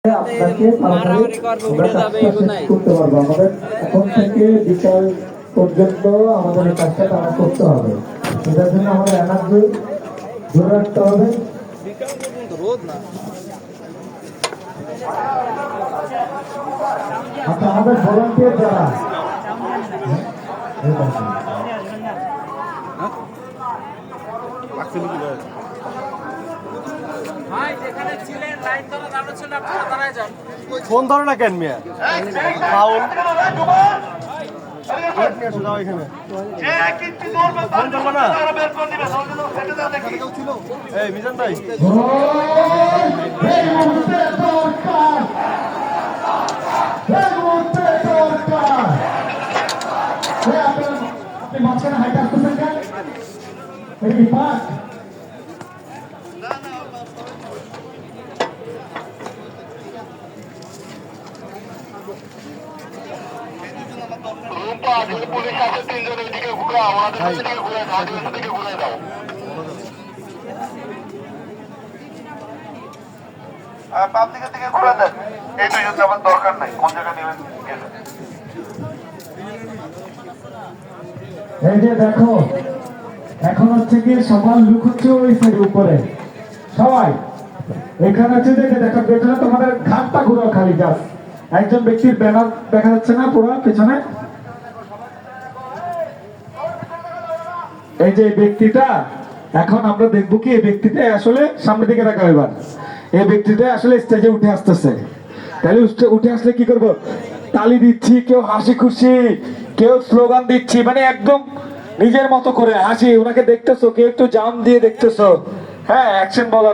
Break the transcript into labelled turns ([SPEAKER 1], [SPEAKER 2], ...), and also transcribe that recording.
[SPEAKER 1] আপনাকে তাড়াতাড়ি আমরা কাজটা শেষ করতে পারবো। আমাদের এখন থেকে বিকাল পর্যন্ত আমাদের এই কাজটা তারা করতে হবে। এটার জন্য আমাদের এনার্জি ধরে রাখতে হবে। আচ্ছা, আমাদের ভলান্টিয়ার যারা
[SPEAKER 2] ফোন ধরো না কেন মিয়া ফাউল ফোন ধরবো না এই মিজান ভাই
[SPEAKER 1] আপনি মাঝখানে হাইট আসতেছেন কেন? এটা কি পাস?
[SPEAKER 3] পুলিশ আছে তিনজনের দিকে ঘুরে আমাদের দিকে ঘুরে দাও দিকে ঘুরে দাও বাম দিকের দিকে ঘুরে দেন। এই দুজন আমার দরকার নাই, কোন জায়গায় নেবেন গেলে।
[SPEAKER 1] এই যে দেখো, এখন হচ্ছে কি সবার লুক হচ্ছে ওই সাইডের উপরে। সবাই এখানে হচ্ছে দেখে দেখো পেছনে তোমাদের ঘাটটা ঘুরো খালি জাস্ট। একজন ব্যক্তির ব্যানার দেখা যাচ্ছে না পুরো পেছনে? এই যে ব্যক্তিটা, এখন আমরা দেখবো কি এই ব্যক্তিটা আসলে সামনের দিকে রাখা। এবার এই ব্যক্তিটা আসলে স্টেজে উঠে আসতেছে। তাহলে উঠে আসলে কি করব? তালি দিচ্ছি, কেউ হাসি খুশি, কেউ স্লোগান দিচ্ছি, মানে একদম নিজের মতো করে হাসি। ওনাকে দেখতেছো, কেউ একটু জাম দিয়ে দেখতেছো, হ্যাঁ অ্যাকশন বলার